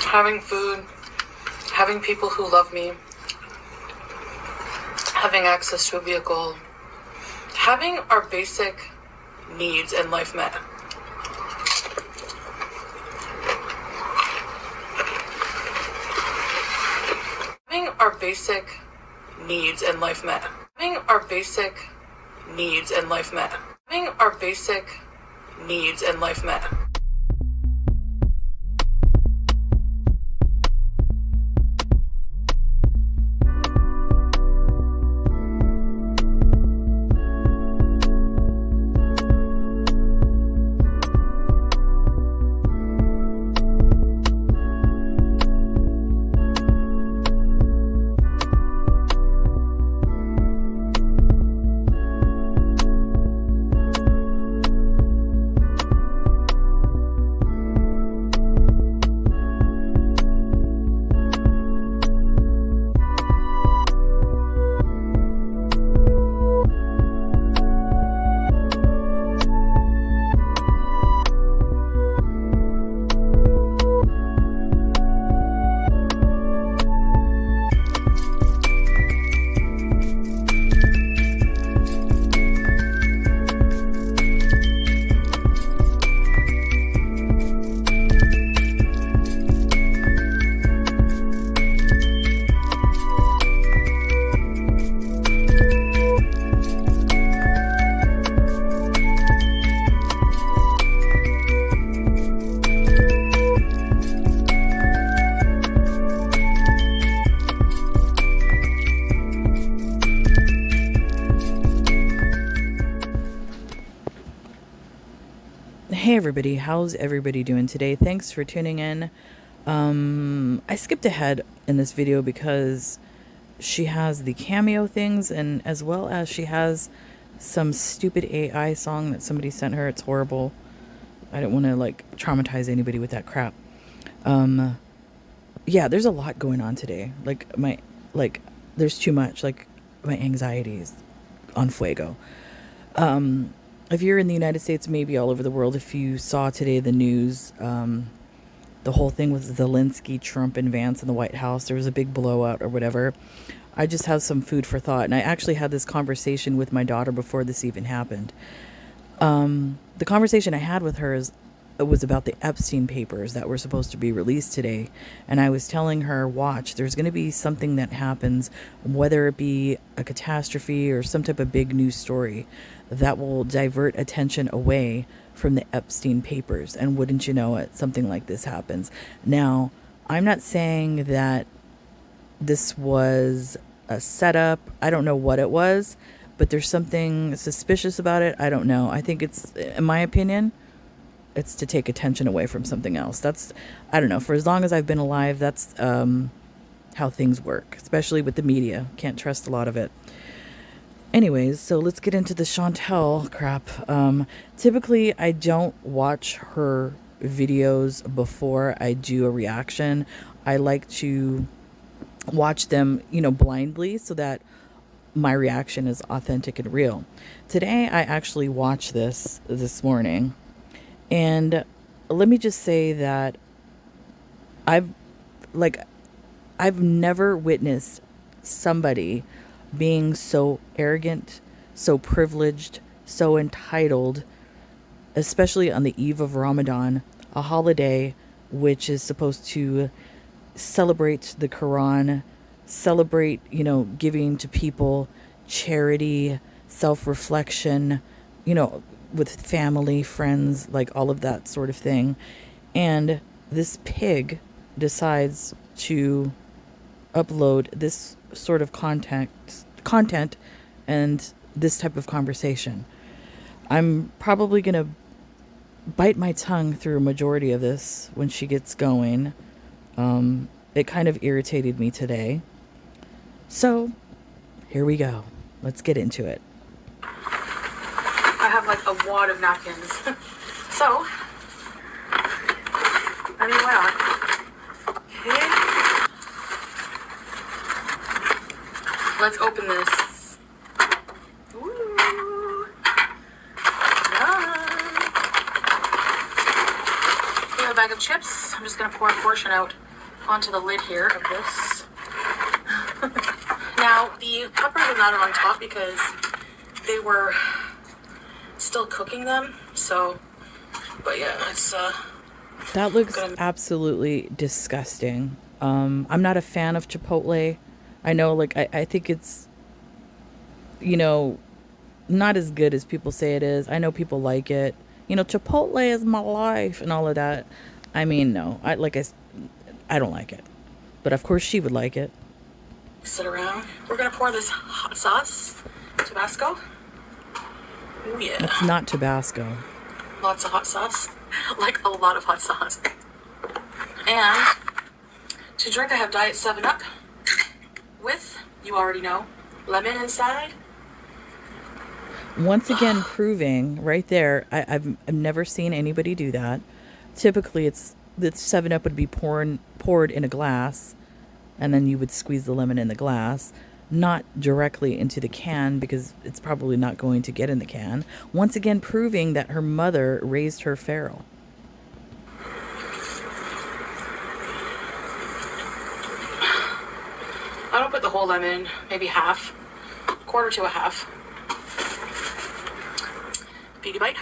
having food, having people who love me, having access to a vehicle, having our basic needs in life met. Having our basic needs in life met. Having our basic needs in life met. Having our basic needs in life met. Hey everybody, how's everybody doing today? Thanks for tuning in. I skipped ahead in this video because she has the Cameo things, and as well as she has some stupid AI song that somebody sent her. It's horrible. I don't want to traumatize anybody with that crap. Yeah, there's a lot going on today. There's too much. My anxiety is on fuego. If you're in the United States, maybe all over the world, if you saw today the news, the whole thing with Zelensky, Trump, and Vance in the White House, there was a big blowout or whatever. I just have some food for thought. And I actually had this conversation with my daughter before this even happened. The conversation I had with her was about the Epstein papers that were supposed to be released today. And I was telling her, watch, there's going to be something that happens, whether it be a catastrophe or some type of big news story, that will divert attention away from the Epstein papers. And wouldn't you know it, something like this happens. Now, I'm not saying that this was a setup. I don't know what it was, but there's something suspicious about it. I don't know. I think it's, in my opinion, it's to take attention away from something else. I don't know. For as long as I've been alive, that's how things work, especially with the media. Can't trust a lot of it. Anyways, so let's get into the Chantel crap. Typically, I don't watch her videos before I do a reaction. I like to watch them, blindly, so that my reaction is authentic and real. Today, I actually watched this morning. And let me just say that I've never witnessed somebody being so arrogant, so privileged, so entitled, especially on the eve of Ramadan, a holiday which is supposed to celebrate the Quran, celebrate, giving to people, charity, self-reflection, with family, friends, all of that sort of thing. And this pig decides to upload this sort of content and this type of conversation. I'm probably going to bite my tongue through a majority of this when she gets going. It kind of irritated me today. So, here we go. Let's get into it. I have a wad of napkins. So, why not? Okay. Let's open this. Ooh. We have a bag of chips. I'm just going to pour a portion out onto the lid here of this. Now, the peppers are not on top because they were still cooking them, so, but yeah, it's, That looks absolutely disgusting. I'm not a fan of Chipotle. I know, like, I think it's, you know, not as good as people say it is. I know people like it. You know, Chipotle is my life and all of that. I mean, no, I don't like it. But of course she would like it. Sit around. We're gonna pour this hot sauce, Tabasco. Oh yeah. It's not Tabasco. Lots of hot sauce. Like a lot of hot sauce. And to drink, I have Diet 7-Up with, you already know, lemon inside. Once again, proving right there, I've never seen anybody do that. Typically, the 7-Up would be poured in a glass, and then you would squeeze the lemon in the glass, not directly into the can because it's probably not going to get in the can. Once again, proving that her mother raised her feral. I don't put the whole lemon, maybe half, quarter to a half. Beauty bite.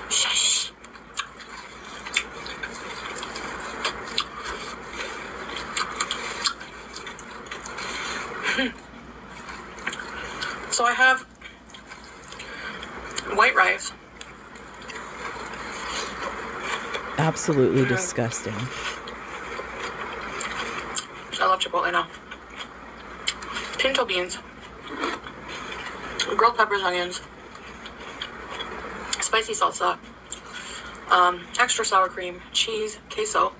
Shush. So I have white rice. Absolutely disgusting. I love Chipotle now. Pinto beans, grilled peppers, onions, spicy salsa, extra sour cream, cheese, queso,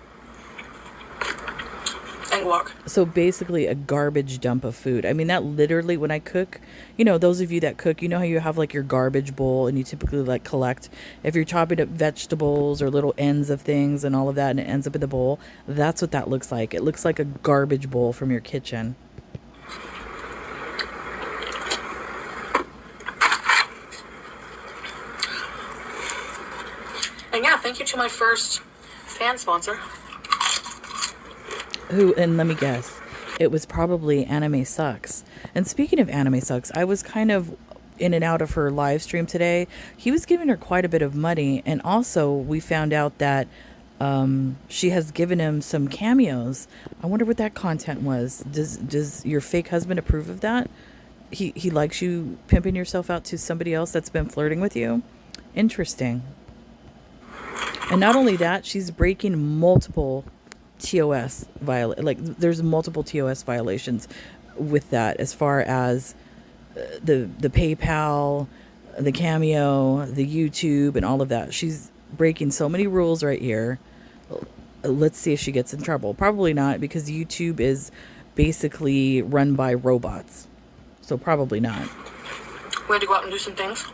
and guac. So basically a garbage dump of food. I mean, that literally, when I cook, you know, those of you that cook, you know how you have like your garbage bowl and you typically like collect, if you're chopping up vegetables or little ends of things and all of that and it ends up in the bowl, that's what that looks like. It looks like a garbage bowl from your kitchen. And yeah, thank you to my first fan sponsor. Who, and let me guess, it was probably Anime Sucks. And speaking of Anime Sucks, I was kind of in and out of her live stream today. He was giving her quite a bit of money. And also we found out that she has given him some cameos. I wonder what that content was. Does your fake husband approve of that? He likes you pimping yourself out to somebody else that's been flirting with you? Interesting. And not only that, she's breaking multiple there's multiple TOS violations with that, as far as the PayPal, the Cameo, the YouTube, and all of that. She's breaking so many rules right here. Let's see if she gets in trouble. Probably not, because YouTube is basically run by robots. So probably not. We had to go out and do some things.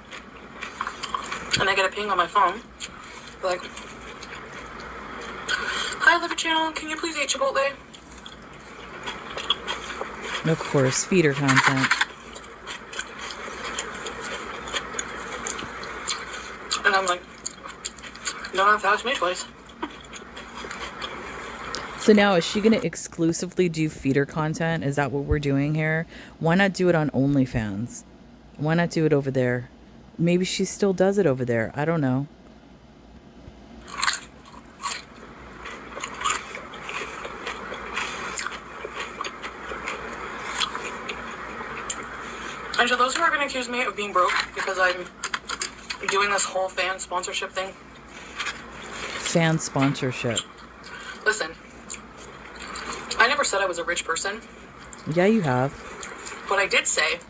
And I get a ping on my phone. Like, hi, I love your channel. Can you please eat Chipotle? Of course, feeder content. And I'm like, you don't have to ask me twice. So now, is she going to exclusively do feeder content? Is that what we're doing here? Why not do it on OnlyFans? Why not do it over there? Maybe she still does it over there. I don't know. And to those who are going to accuse me of being broke because I'm doing this whole fan sponsorship thing. Fan sponsorship. Listen, I never said I was a rich person. Yeah, you have. What I did say...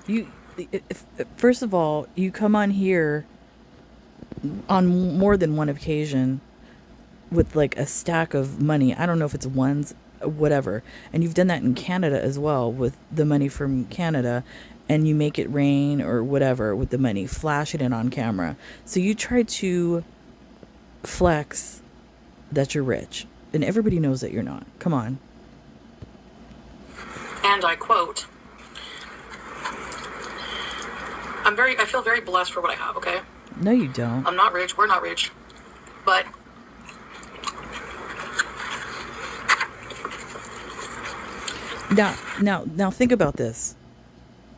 First of all, you come on here on more than one occasion with like a stack of money. I don't know if it's ones, whatever. And you've done that in Canada as well with the money from Canada. And you make it rain or whatever with the money, flashing it on camera. So you try to flex that you're rich. And everybody knows that you're not. Come on. And I quote, I feel very blessed for what I have, okay? No, you don't. I'm not rich, we're not rich, but Now think about this.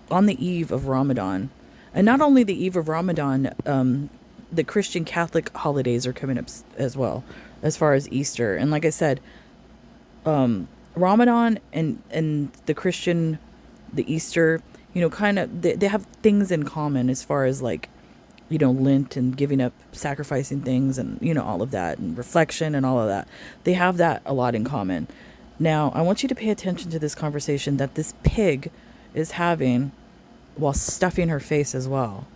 On the eve of Ramadan, and not only the eve of Ramadan, the Christian Catholic holidays are coming up as well, as far as Easter. And like I said, Ramadan and the Christian, the Easter, you know, kind of they have things in common as far as like, you know, Lent and giving up, sacrificing things, and you know, all of that, and reflection and all of that. They have that a lot in common. Now, I want you to pay attention to this conversation that this pig is having while stuffing her face as well.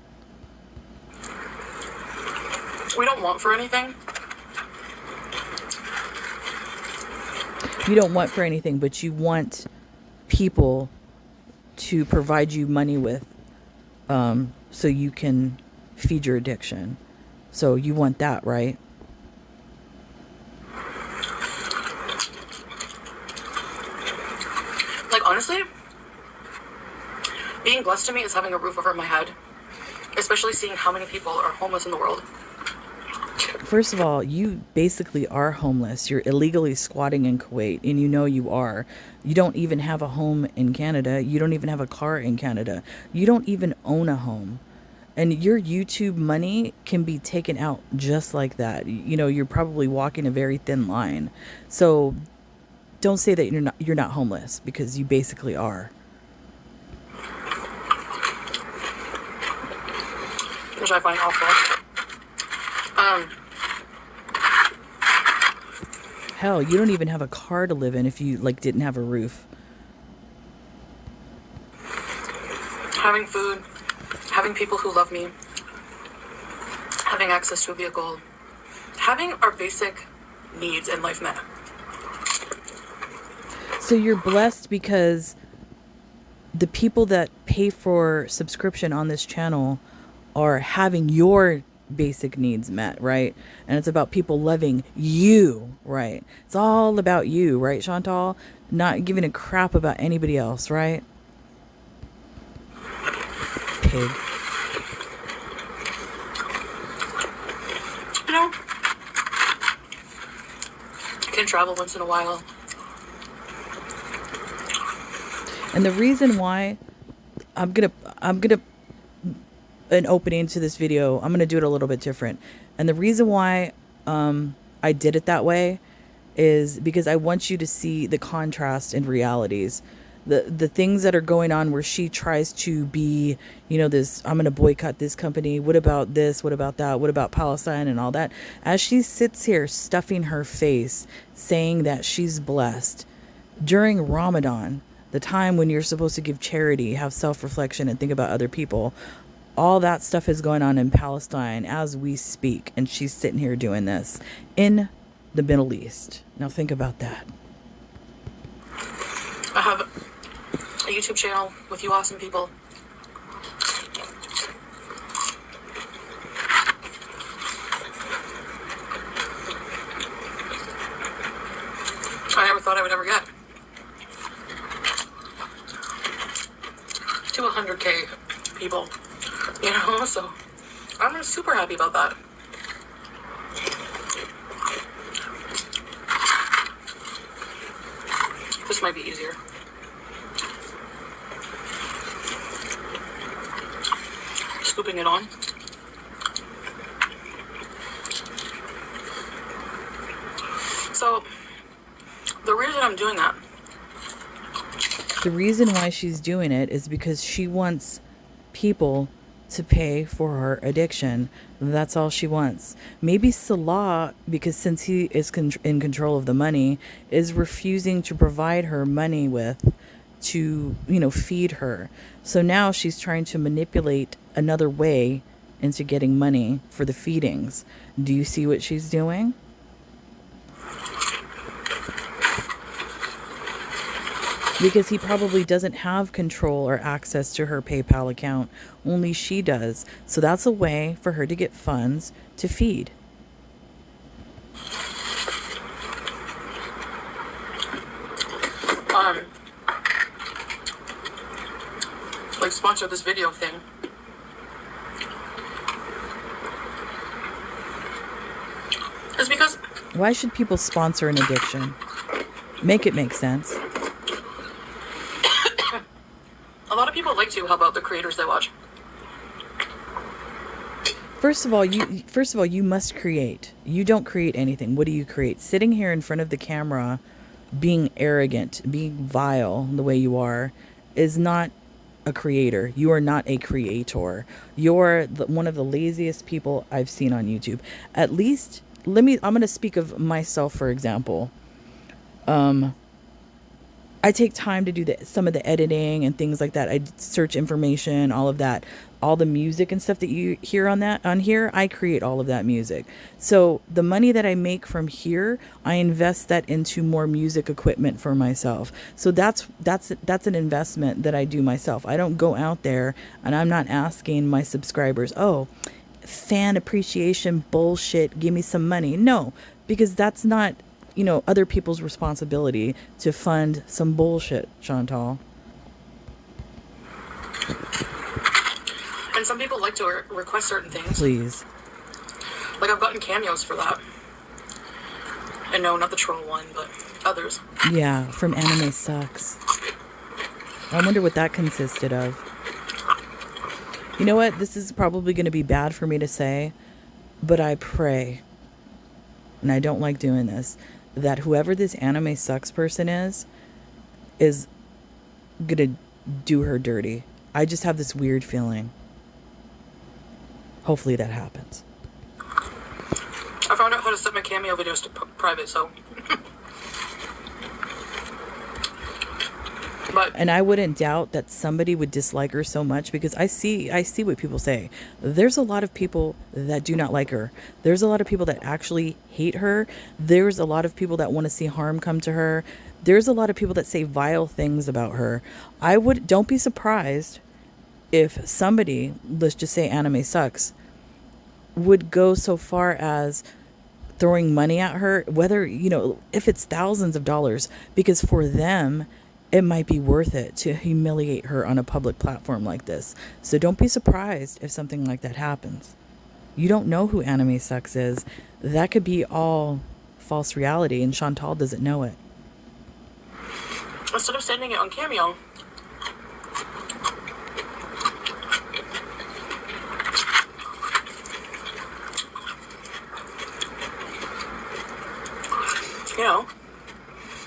we don't want for anything. You don't want for anything, but you want people to provide you money with, so you can feed your addiction. So you want that, right? Like, honestly, being blessed to me is having a roof over my head, especially seeing how many people are homeless in the world. First of all, you basically are homeless. You're illegally squatting in Kuwait, and you know you are. You don't even have a home in Canada. You don't even have a car in Canada. You don't even own a home. And your YouTube money can be taken out just like that. You know, you're probably walking a very thin line. So don't say that you're not homeless, because you basically are. Which I find awful. Hell, you don't even have a car to live in if you like didn't have a roof. Having food, having people who love me, having access to a vehicle, having our basic needs in life met. So you're blessed because the people that pay for subscription on this channel are having your basic needs met, right? And it's about people loving you, right? It's all about you, right, Chantal? Not giving a crap about anybody else, right? Pig. You know, can travel once in a while. And the reason why I'm gonna an opening to this video, I'm gonna do it a little bit different. And the reason why I did it that way is because I want you to see the contrast in realities. The things that are going on where she tries to be, you know, this, I'm going to boycott this company. What about this? What about that? What about Palestine and all that? As she sits here stuffing her face, saying that she's blessed during Ramadan, the time when you're supposed to give charity, have self-reflection, and think about other people. All that stuff is going on in Palestine as we speak. And she's sitting here doing this in the Middle East. Now think about that. I have a YouTube channel with you awesome people. I never thought I would ever get to 100K people, you know, so I'm super happy about that. This might be easier. Scooping it on. So, the reason I'm doing that. The reason why she's doing it is because she wants people to pay for her addiction. That's all she wants. Maybe Salah, because since he is in control of the money, is refusing to provide her money with to, you know, feed her. So now she's trying to manipulate another way into getting money for the feedings. Do you see what she's doing? Because he probably doesn't have control or access to her PayPal account. Only she does. So that's a way for her to get funds to feed. Like, sponsor this video thing. Why should people sponsor an addiction? Make it make sense. A lot of people like to. How about the creators they watch? First of all, you must create. You don't create anything. What do you create? Sitting here in front of the camera, being arrogant, being vile the way you are, is not a creator. You are not a creator. You're one of the laziest people I've seen on YouTube. At least, I'm going to speak of myself, for example. I take time to do some of the editing and things like that. I search information, all of that, all the music and stuff that you hear on here. I create all of that music. So the money that I make from here, I invest that into more music equipment for myself. So that's an investment that I do myself. I don't go out there and I'm not asking my subscribers, oh, fan appreciation bullshit, give me some money. No, because that's not, other people's responsibility to fund some bullshit, Chantal. And some people like to request certain things. Please. Like, I've gotten cameos for that. And no, not the troll one, but others. Yeah, from Anime Sucks. I wonder what that consisted of. You know what? This is probably going to be bad for me to say, but I pray, and I don't like doing this, that whoever this Anime Sucks person is gonna do her dirty. I just have this weird feeling. Hopefully that happens. I found out how to set my Cameo videos to private, so. And I wouldn't doubt that somebody would dislike her so much, because I see what people say. There's a lot of people that do not like her. There's a lot of people that actually hate her. There's a lot of people that want to see harm come to her. There's a lot of people that say vile things about her. Don't be surprised if somebody, let's just say Anime Sucks, would go so far as throwing money at her, whether, if it's thousands of dollars, because for them, it might be worth it to humiliate her on a public platform like this. So don't be surprised if something like that happens. You don't know who Anime Sucks is. That could be all false reality, and Chantal doesn't know it. Instead of sending it on Cameo,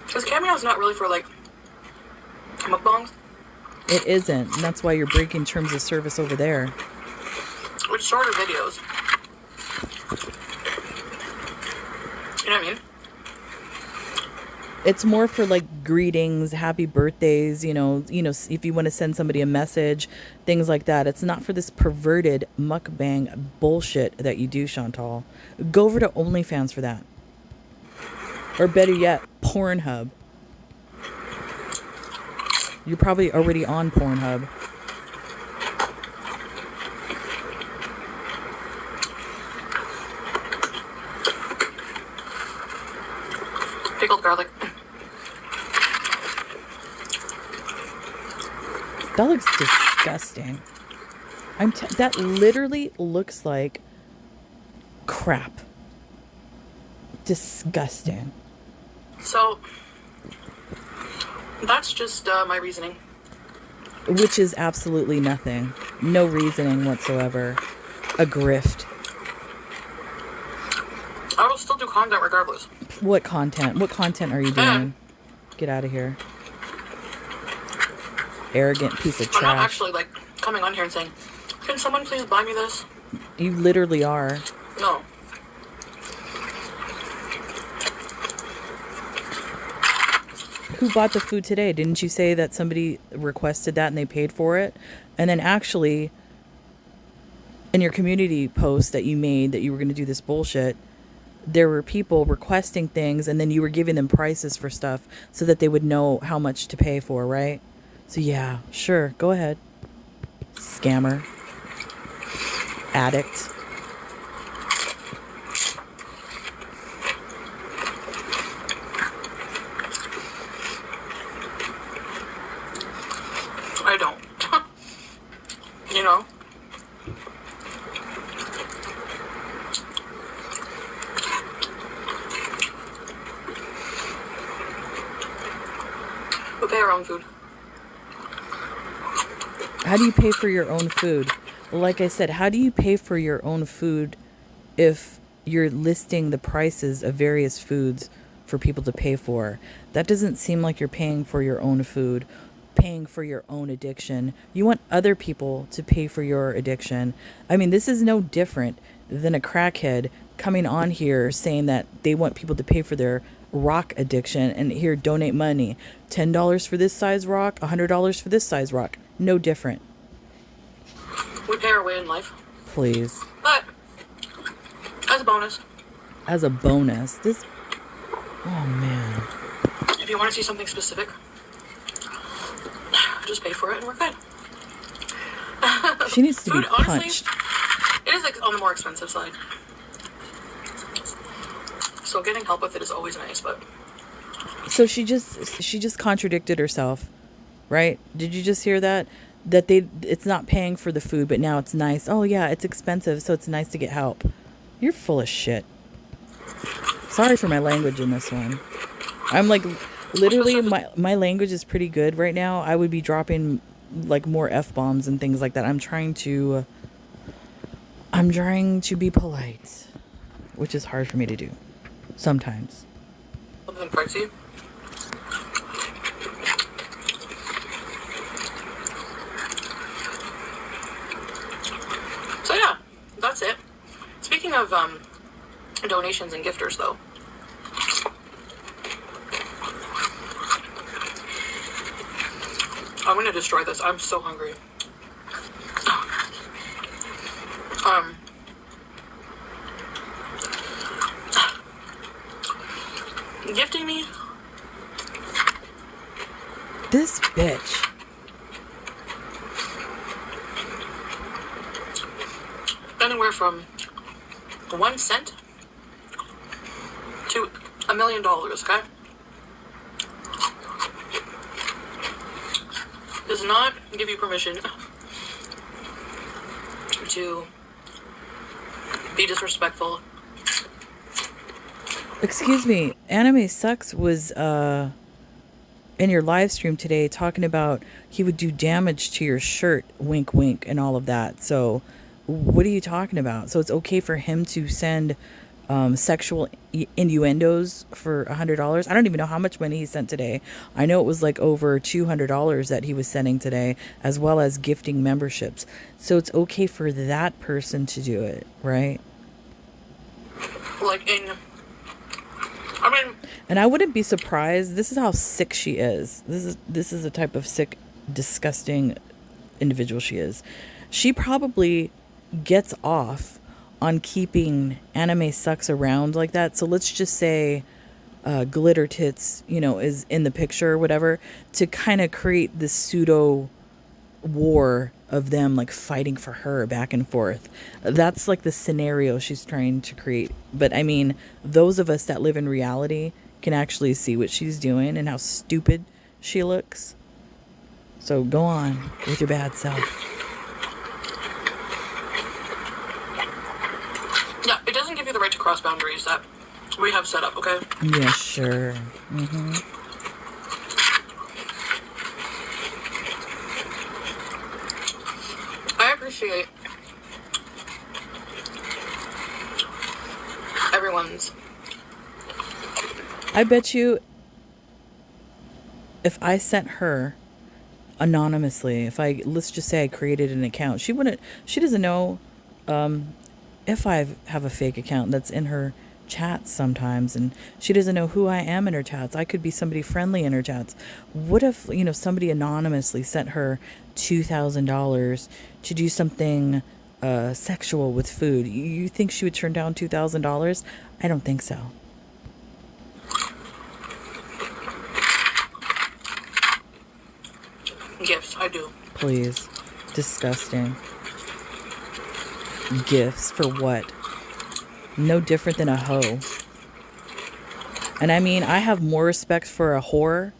because Cameo's not really for, like, mukbangs. It isn't. And that's why you're breaking terms of service over there. Which shorter videos. You know what I mean? It's more for like greetings, happy birthdays, if you want to send somebody a message, things like that. It's not for this perverted mukbang bullshit that you do, Chantal. Go over to OnlyFans for that. Or better yet, Pornhub. You're probably already on Pornhub. Pickled garlic. That looks disgusting. That literally looks like crap. Disgusting. So, that's just my reasoning. Which is absolutely nothing. No reasoning whatsoever. A grift. I will still do content regardless. What content? What content are you doing? Get out of here. Arrogant piece of trash. I'm not actually, like, coming on here and saying, can someone please buy me this? You literally are. No. Who bought the food today? Didn't you say that somebody requested that and they paid for it? And then actually, in your community post that you made that you were going to do this bullshit, there were people requesting things and then you were giving them prices for stuff so that they would know how much to pay for, right? So yeah, sure, go ahead. Scammer. Addict. I don't. You know? pay our own food. How do you pay for your own food? Like I said, how do you pay for your own food if you're listing the prices of various foods for people to pay for? That doesn't seem like you're paying for your own food, paying for your own addiction. You want other people to pay for your addiction. I mean, this is no different than a crackhead coming on here saying that they want people to pay for their rock addiction and here donate money. $10 for this size rock, $100 for this size rock. No different. We pay our way in life. Please. But as a bonus. As a bonus. This. Oh man. If you want to see something specific, just pay for it and we're good. She needs to Food, be punched. honestly, it is like on the more expensive side. So getting help with it is always nice, but So she just contradicted herself, right? Did you just hear that? That it's not paying for the food, but now it's nice. Oh yeah, it's expensive, so it's nice to get help. You're full of shit. Sorry for my language in this one. I'm like literally my language is pretty good right now. I would be dropping like more F-bombs and things like that. I'm trying to be polite, which is hard for me to do sometimes. something pricey. So yeah, that's it. Speaking of donations and gifters, though, I'm gonna destroy this. I'm so hungry. Gifting me This bitch. anywhere from 1 cent to $1 million, okay? Does not give you permission to be disrespectful. Excuse me, Anime Sucks was in your live stream today talking about he would do damage to your shirt, wink wink, and all of that. So what are you talking about? So it's okay for him to send sexual innuendos for $100? I don't even know how much money he sent today. I know it was like over $200 that he was sending today, as well as gifting memberships. So it's okay for that person to do it, right? Like And I wouldn't be surprised. This is how sick she is. This is the type of sick, disgusting individual she is. She probably gets off on keeping Anime Sucks around like that. So let's just say Glitter Tits, is in the picture or whatever, to kind of create this pseudo war of them like fighting for her back and forth. That's like the scenario she's trying to create. But I mean, those of us that live in reality can actually see what she's doing and how stupid she looks. So go on with your bad self. yeah, it doesn't give you the right to cross boundaries that we have set up, okay? Yeah, sure. I appreciate everyone's. I bet you if I sent her anonymously, let's just say I created an account, she doesn't know if I have a fake account that's in her chats sometimes, and she doesn't know who I am in her chats. I could be somebody friendly in her chats. What if, somebody anonymously sent her $2,000 to do something sexual with food? You think she would turn down $2,000? I don't think so. Gifts, I do. Please. Disgusting. Gifts for what? No different than a hoe. And I mean, I have more respect for a whore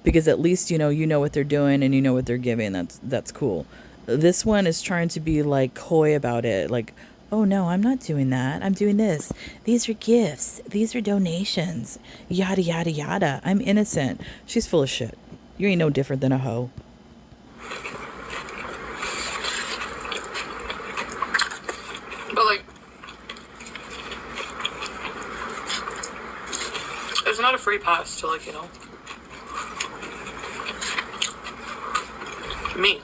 because at least you know what they're doing and you know what they're giving. That's cool. This one is trying to be like coy about it, like, oh no, I'm not doing that. I'm doing this. These are gifts. These are donations. Yada yada yada. I'm innocent. She's full of shit. You ain't no different than a hoe. But like, it's not a free pass to like, you know, me.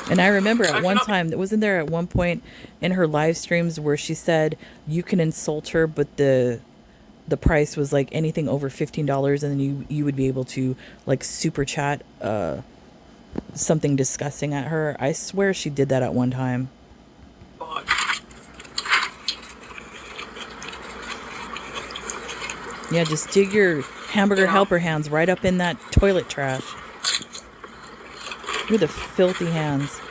And I remember at I one cannot. time, wasn't there at one point in her live streams where she said you can insult her, but the price was like anything over $15, and then you would be able to like super chat something disgusting at her. I swear she did that at one time. God. Yeah, just dig your hamburger You know, helper hands right up in that toilet trash. Look at the filthy hands.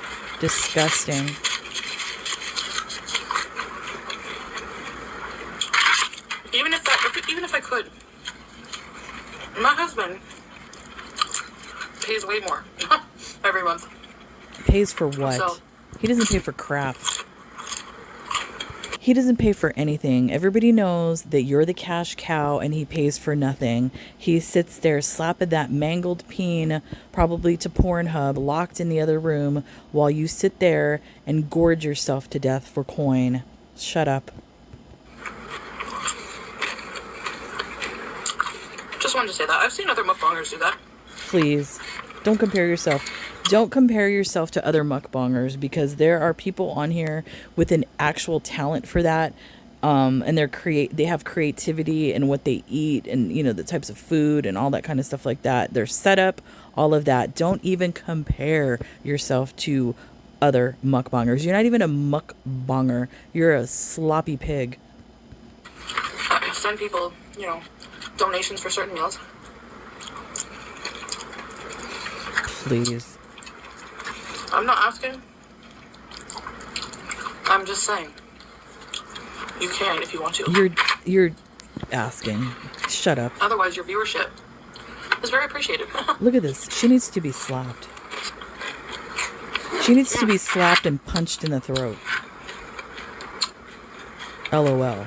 Disgusting. even if I could, my husband pays way more every month. Pays for So what? He doesn't pay for crap. He doesn't pay for anything. Everybody knows that you're the cash cow and he pays for nothing. He sits there slapping that mangled peen, probably to Pornhub, locked in the other room, while you sit there and gorge yourself to death for coin. Shut up. just wanted to say that. I've seen other mukbangers do that. Please, don't compare yourself. Don't compare yourself to other mukbangers, because there are people on here with an actual talent for that. And they have creativity in what they eat, and you know, the types of food and all that kind of stuff like that. Their setup, all of that. Don't even compare yourself to other mukbangers. You're not even a mukbanger. You're a sloppy pig. I send people, you know, donations for certain meals. Please. I'm not asking. I'm just saying. You can if you want to. You're asking. Shut up. Otherwise, your viewership is very appreciated. Look at this. She needs to be slapped. She needs to be slapped and punched in the throat. LOL.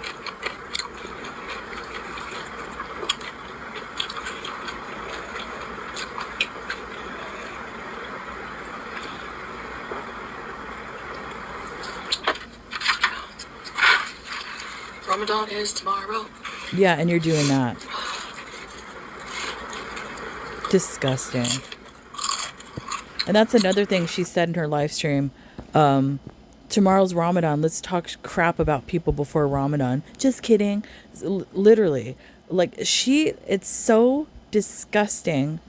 Ramadan is tomorrow. Yeah, and you're doing that. Disgusting. And that's another thing she said in her live stream. Tomorrow's Ramadan. Let's talk crap about people before Ramadan. Just kidding. Literally. Like, it's so disgusting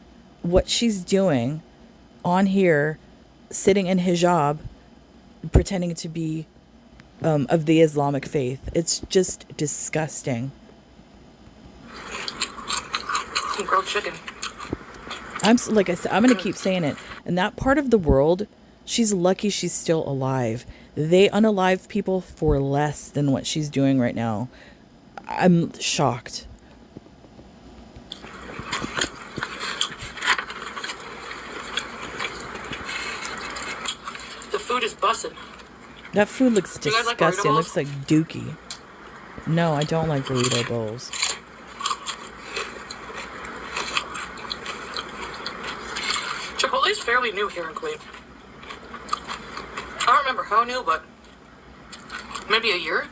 what she's doing on here, sitting in hijab, pretending to be of the Islamic faith. It's just disgusting. Grilled chicken. Like I said, I'm gonna keep saying it. In that part of the world, she's lucky she's still alive. They unalive people for less than what she's doing right now. I'm shocked. The food is bussin'. That food looks You guys like disgusting. burrito It looks like dookie. No, I don't like burrito bowls. Chipotle is fairly new here in Kuwait. I don't remember how new, but maybe a year.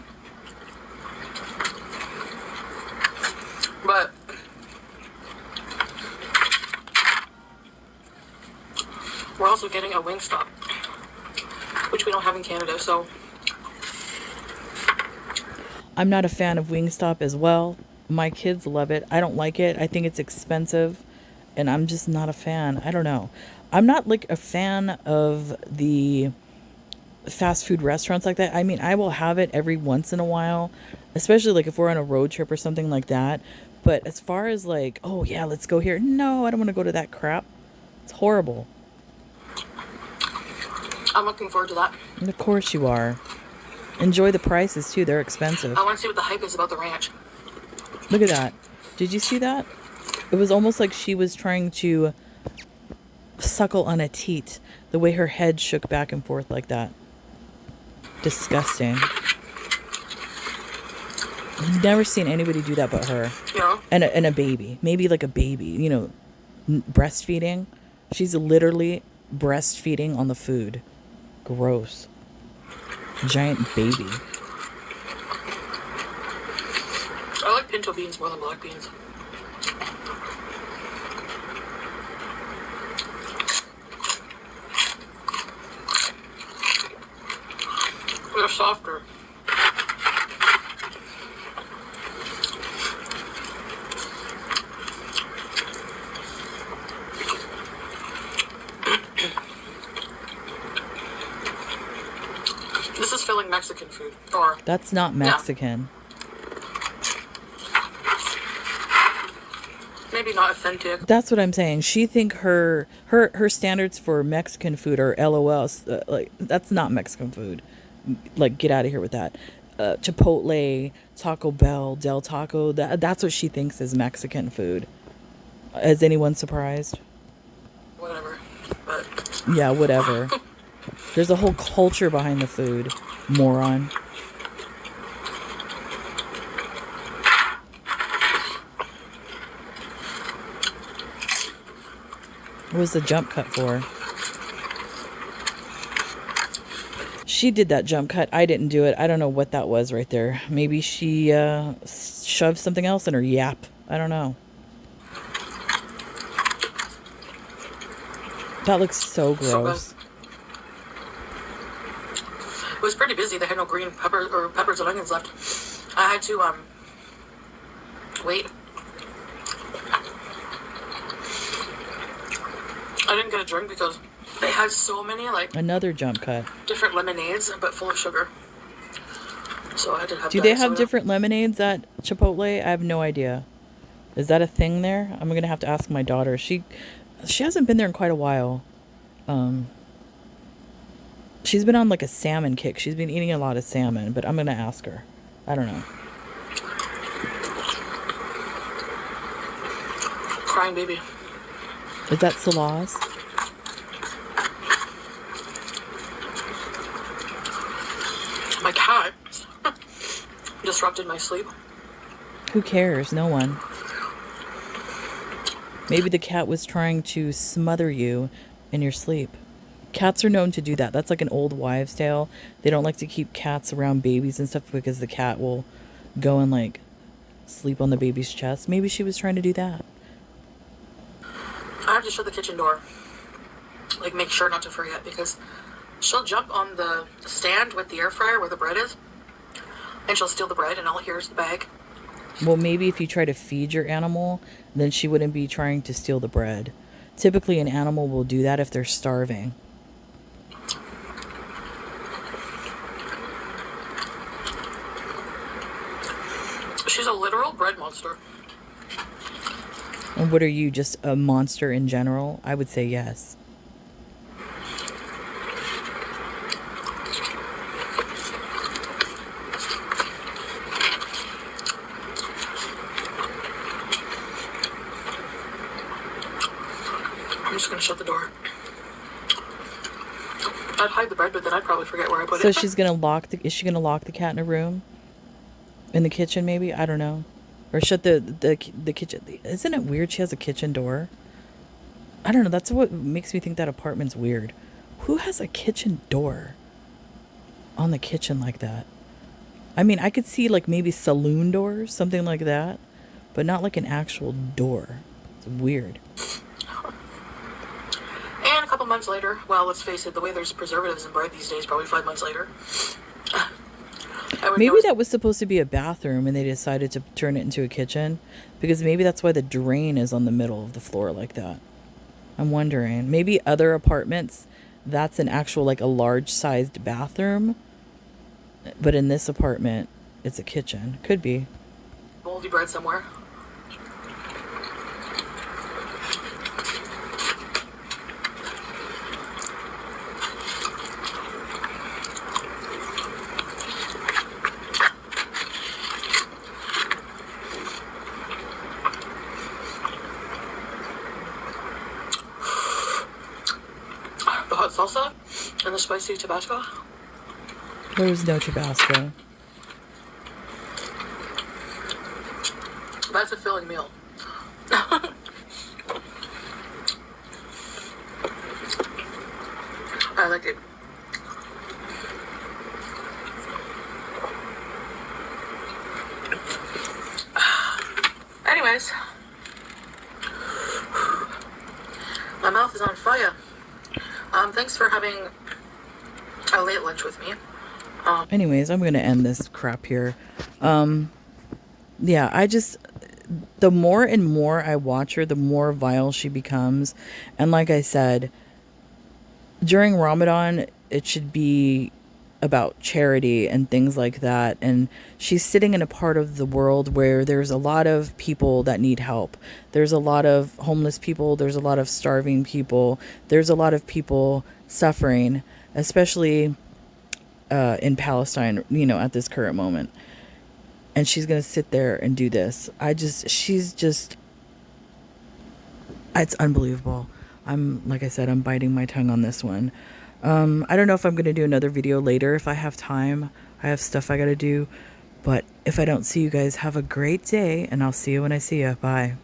But we're also getting a Wingstop, which we don't have in Canada, so I'm not a fan of Wingstop as well. My kids love it. I don't like it. I think it's expensive, and I'm just not a fan. I don't know. I'm not like a fan of the fast food restaurants like that. I mean, I will have it every once in a while, especially like if we're on a road trip or something like that. But as far as like, oh yeah, let's go here. No, I don't want to go to that crap. It's horrible. I'm looking forward to that. And of course you are. Enjoy the prices too. They're expensive. I want to see what the hype is about the ranch. Look at that. Did you see that? It was almost like she was trying to suckle on a teat, the way her head shook back and forth like that. Disgusting. I've never seen anybody do that but her. You know? And a baby. Maybe like a baby, you know, breastfeeding. She's literally breastfeeding on the food. Gross. Giant baby. I like pinto beans more than black beans. They're softer. This is filling Mexican food. Or That's not Mexican. maybe not authentic. That's what I'm saying. She think her standards for Mexican food are LOL. Like that's not Mexican food. Like get out of here with that. Chipotle, Taco Bell, Del Taco. That's what she thinks is Mexican food. Is anyone surprised? Whatever. But Yeah, whatever. There's a whole culture behind the food, moron. What was the jump cut for? She did that jump cut. I didn't do it. I don't know what that was right there. Maybe she shoved something else in her yap. I don't know. That looks so gross. It was pretty busy. They had no green peppers and onions left. I had to wait. I didn't get a drink because they had so many like Another jump cut. different lemonades, but full of sugar. So I had to have. Do they have different lemonades at Chipotle? I have no idea. Is that a thing there? I'm gonna have to ask my daughter. She hasn't been there in quite a while. She's been on like a salmon kick. She's been eating a lot of salmon, but I'm gonna ask her. I don't know. Crying baby. Is that Salah's? My cat disrupted my sleep. Who cares? No one. Maybe the cat was trying to smother you in your sleep. Cats are known to do that. That's like an old wives' tale. They don't like to keep cats around babies and stuff because the cat will go and like sleep on the baby's chest. Maybe she was trying to do that. I have to shut the kitchen door. Like, make sure not to forget, because she'll jump on the stand with the air fryer where the bread is, and she'll steal the bread, and all I hear is the bag. Well, maybe if you try to feed your animal, then she wouldn't be trying to steal the bread. Typically, an animal will do that if they're starving. She's a literal bread monster. And what are you, just a monster in general? I would say yes. I'm just gonna shut the door. I'd hide the bread, but then I'd probably forget where I put it. So she's gonna is she gonna lock the cat in a room? In the kitchen, maybe? I don't know. Or shut the kitchen. Isn't it weird she has a kitchen door? I don't know. That's what makes me think that apartment's weird. Who has a kitchen door on the kitchen like that? I mean, I could see like maybe saloon doors, something like that, but not like an actual door. It's weird. And a couple months later, well, let's face it, the way there's preservatives in bread these days, probably 5 months later. Maybe that was supposed to be a bathroom and they decided to turn it into a kitchen, because maybe that's why the drain is on the middle of the floor like that. I'm wondering. Maybe other apartments, that's an actual like a large sized bathroom, but in this apartment, it's a kitchen. Could be. Moldy bread somewhere. The hot salsa and the spicy Tabasco. There was no Tabasco. That's a filling meal. I like it. Anyways, my mouth is on fire. Thanks for having a late lunch with me. Anyways, I'm gonna end this crap here. Yeah, the more and more I watch her, the more vile she becomes. And like I said, during Ramadan, it should be about charity and things like that. And she's sitting in a part of the world where there's a lot of people that need help. There's a lot of homeless people. There's a lot of starving people. There's a lot of people suffering, especially in Palestine, you know, at this current moment. And she's going to sit there and do this. It's unbelievable. Like I said, I'm biting my tongue on this one. I don't know if I'm going to do another video later if I have time. I have stuff I got to do. But if I don't see you guys, have a great day, and I'll see you when I see you. Bye.